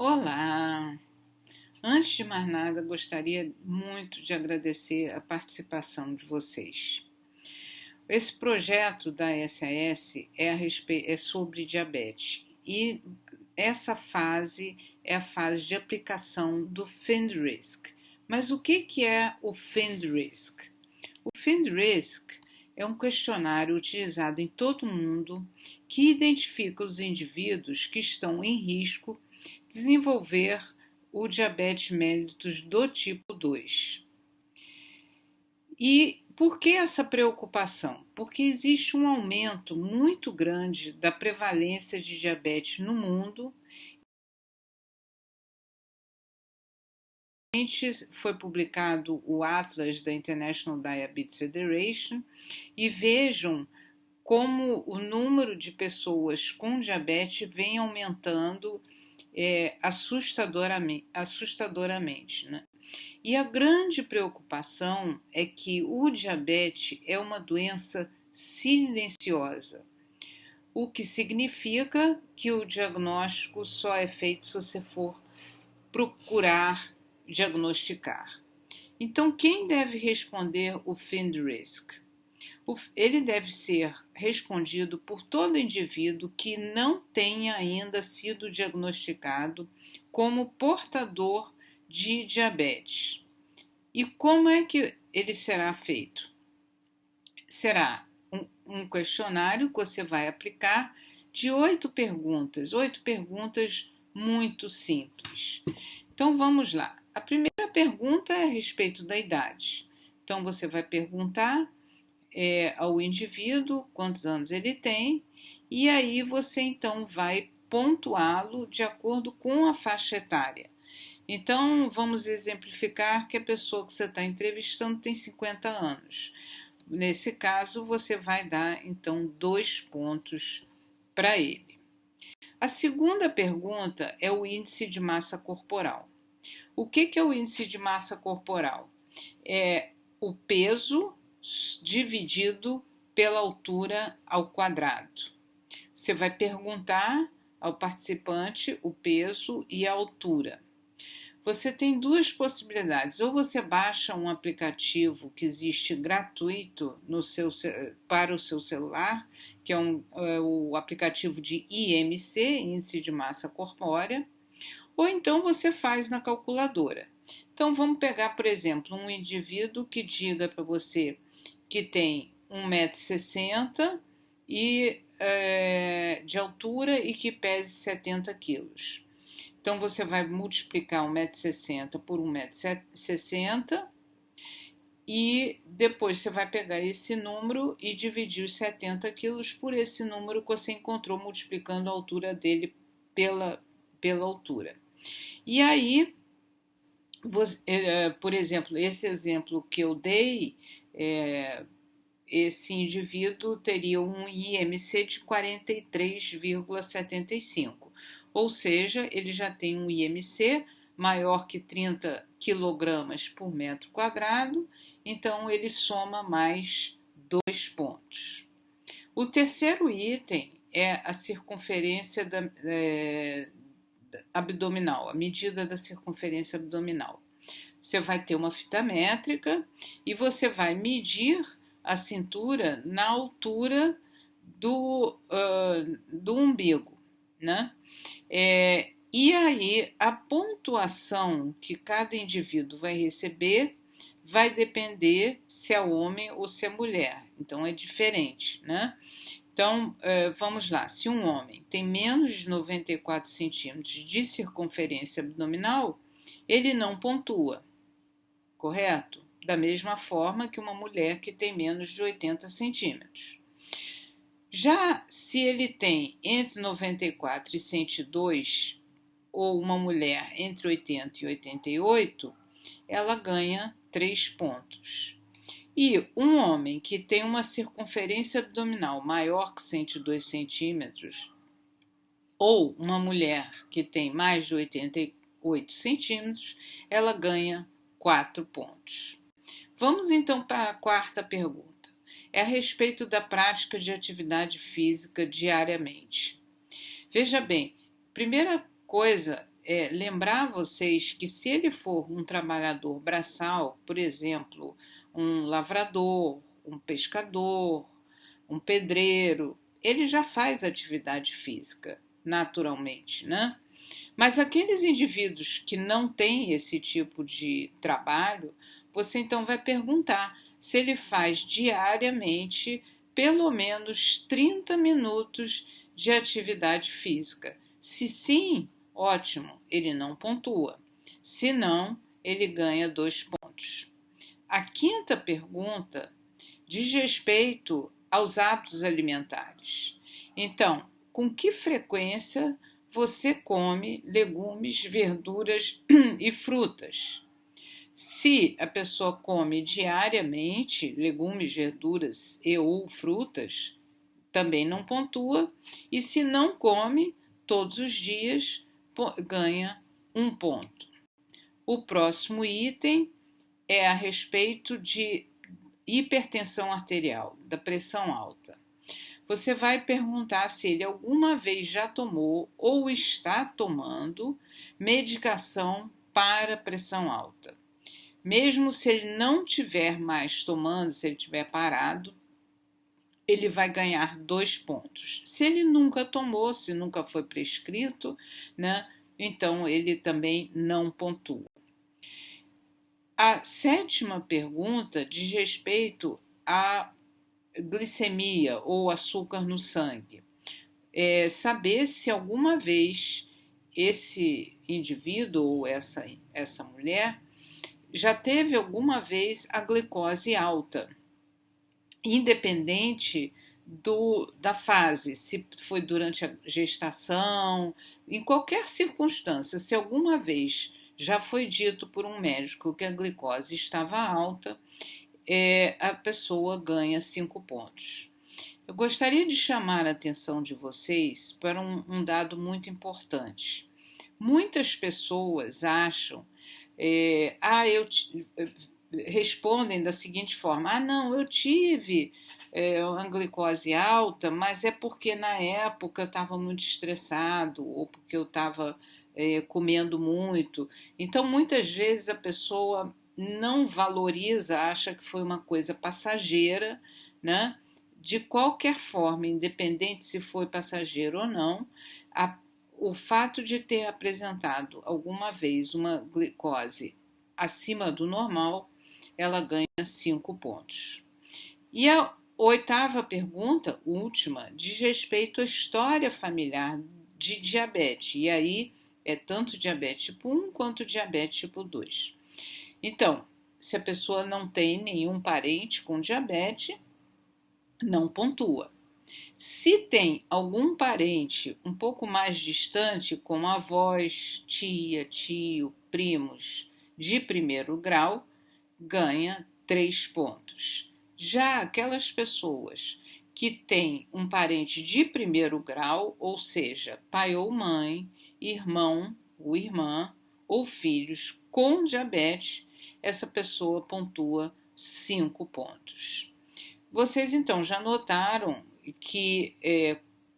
Olá! Antes de mais nada, gostaria muito de agradecer a participação de vocês. Esse projeto da SAS é sobre diabetes e essa fase é a fase de aplicação do FIND-RISC. Mas o que é o FIND-RISC? O FIND-RISC é um questionário utilizado em todo o mundo que identifica os indivíduos que estão em risco de desenvolver o diabetes mellitus do tipo 2. E por que essa preocupação? Porque existe um aumento muito grande da prevalência de diabetes no mundo. Foi publicado o Atlas da International Diabetes Federation e vejam como o número de pessoas com diabetes vem aumentando assustadoramente, né? E a grande preocupação é que o diabetes é uma doença silenciosa, o que significa que o diagnóstico só é feito se você for procurar diagnosticar. Então, quem deve responder o FIND-RISC? Ele deve ser respondido por todo indivíduo que não tenha ainda sido diagnosticado como portador de diabetes. E como é que ele será feito? Será um questionário que você vai aplicar de 8 perguntas muito simples. Então vamos lá. A primeira pergunta é a respeito da idade. Então você vai perguntar ao indivíduo quantos anos ele tem e aí você então vai pontuá-lo de acordo com a faixa etária. Então vamos exemplificar que a pessoa que você está entrevistando tem 50 anos. Nesse caso você vai dar então 2 pontos para ele. A segunda pergunta é o índice de massa corporal. O que é o índice de massa corporal? É o peso dividido pela altura ao quadrado. Você vai perguntar ao participante o peso e a altura. Você tem 2 possibilidades. Ou você baixa um aplicativo que existe gratuito para o seu celular, que é o aplicativo de IMC, Índice de Massa Corpórea, ou então você faz na calculadora. Então vamos pegar, por exemplo, um indivíduo que diga para você que tem 1,60 m de altura e que pese 70 quilos. Então você vai multiplicar 1,60 m por 1,60 m e depois você vai pegar esse número e dividir os 70 quilos por esse número que você encontrou multiplicando a altura dele pela altura. E aí, por exemplo, esse exemplo que eu dei, esse indivíduo teria um IMC de 43,75, ou seja, ele já tem um IMC maior que 30 quilogramas por metro quadrado, então ele soma mais 2 pontos. O terceiro item é a circunferência abdominal, a medida da circunferência abdominal. Você vai ter uma fita métrica e você vai medir a cintura na altura do umbigo, né? E aí a pontuação que cada indivíduo vai receber vai depender se é homem ou se é mulher, então é diferente, né? Então, vamos lá, se um homem tem menos de 94 centímetros de circunferência abdominal, ele não pontua, correto? Da mesma forma que uma mulher que tem menos de 80 centímetros. Já se ele tem entre 94 e 102, ou uma mulher entre 80 e 88, ela ganha 3 pontos. E um homem que tem uma circunferência abdominal maior que 102 centímetros, ou uma mulher que tem mais de 88 centímetros, ela ganha 4 pontos. Vamos então para a quarta pergunta. É a respeito da prática de atividade física diariamente. Veja bem, primeira coisa lembrar vocês que se ele for um trabalhador braçal, por exemplo, um lavrador, um pescador, um pedreiro, ele já faz atividade física, naturalmente, né? Mas aqueles indivíduos que não têm esse tipo de trabalho, você então vai perguntar se ele faz diariamente pelo menos 30 minutos de atividade física. Se sim, ótimo, ele não pontua. Se não, ele ganha 2 pontos. A quinta pergunta diz respeito aos hábitos alimentares. Então, com que frequência você come legumes, verduras e frutas? Se a pessoa come diariamente legumes, verduras e ou frutas, também não pontua. E se não come todos os dias, ganha 1 ponto. O próximo item é a respeito de hipertensão arterial, da pressão alta. Você vai perguntar se ele alguma vez já tomou ou está tomando medicação para pressão alta. Mesmo se ele não estiver mais tomando, se ele estiver parado, ele vai ganhar 2 pontos. Se ele nunca tomou, se nunca foi prescrito, né, então ele também não pontua. A sétima pergunta diz respeito à glicemia ou açúcar no sangue. Saber se alguma vez esse indivíduo ou essa mulher já teve alguma vez a glicose alta, independente da fase, se foi durante a gestação, em qualquer circunstância, se alguma vez já foi dito por um médico que a glicose estava alta, a pessoa ganha 5 pontos. Eu gostaria de chamar a atenção de vocês para um dado muito importante. Muitas pessoas acham, respondem da seguinte forma: não, eu tive uma glicose alta, mas é porque na época eu estava muito estressado ou porque eu estava comendo muito. Então, muitas vezes a pessoa não valoriza, acha que foi uma coisa passageira, né? De qualquer forma, independente se foi passageiro ou não, o fato de ter apresentado alguma vez uma glicose acima do normal, ela ganha 5 pontos. E a oitava pergunta, última, diz respeito à história familiar de diabetes. E aí é tanto diabetes tipo 1 quanto diabetes tipo 2. Então, se a pessoa não tem nenhum parente com diabetes, não pontua. Se tem algum parente um pouco mais distante, como avós, tia, tio, primos de primeiro grau, ganha 3 pontos. Já aquelas pessoas que têm um parente de primeiro grau, ou seja, pai ou mãe, irmão ou irmã, ou filhos com diabetes, essa pessoa pontua 5 pontos. Vocês então já notaram que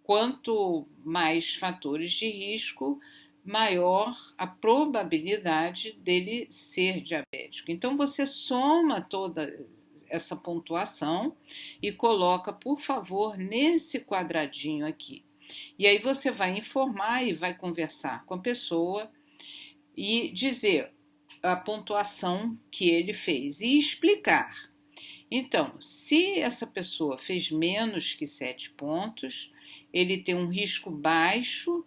quanto mais fatores de risco, maior a probabilidade dele ser diabético. Então você soma toda essa pontuação e coloca, por favor, nesse quadradinho aqui. E aí você vai informar e vai conversar com a pessoa e dizer a pontuação que ele fez e explicar. Então, se essa pessoa fez menos que 7 pontos, ele tem um risco baixo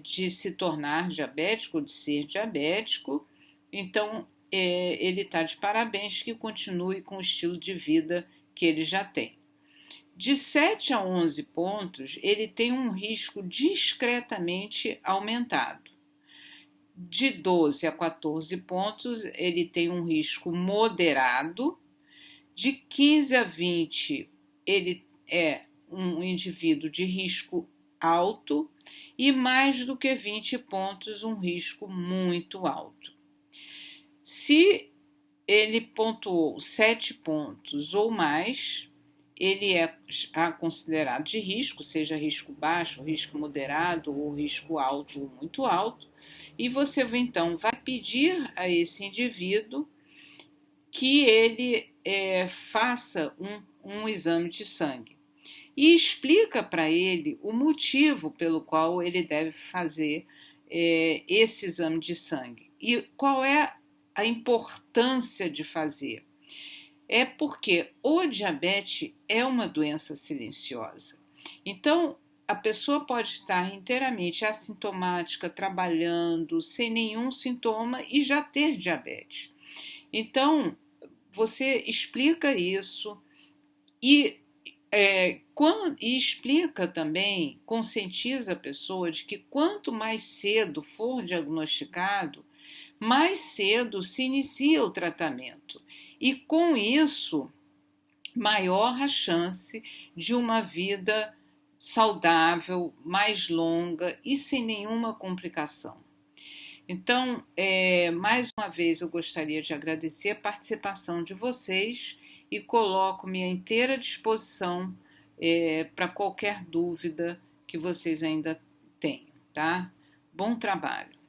de se tornar diabético ou de ser diabético, então ele está de parabéns, que continue com o estilo de vida que ele já tem. De 7 a 11 pontos, ele tem um risco discretamente aumentado. De 12 a 14 pontos, ele tem um risco moderado. De 15 a 20, ele é um indivíduo de risco alto, e mais do que 20 pontos, um risco muito alto. Se ele pontuou 7 pontos ou mais, ele é já considerado de risco, seja risco baixo, risco moderado ou risco alto ou muito alto, e você então vai pedir a esse indivíduo que ele faça um exame de sangue e explica para ele o motivo pelo qual ele deve fazer esse exame de sangue e qual é a importância de fazer. É porque o diabetes é uma doença silenciosa. Então, a pessoa pode estar inteiramente assintomática, trabalhando, sem nenhum sintoma e já ter diabetes. Então, você explica isso e e explica também, conscientiza a pessoa de que quanto mais cedo for diagnosticado, mais cedo se inicia o tratamento. E com isso, maior a chance de uma vida saudável, mais longa e sem nenhuma complicação. Então, mais uma vez, eu gostaria de agradecer a participação de vocês e coloco minha inteira disposição para qualquer dúvida que vocês ainda tenham, tá? Bom trabalho!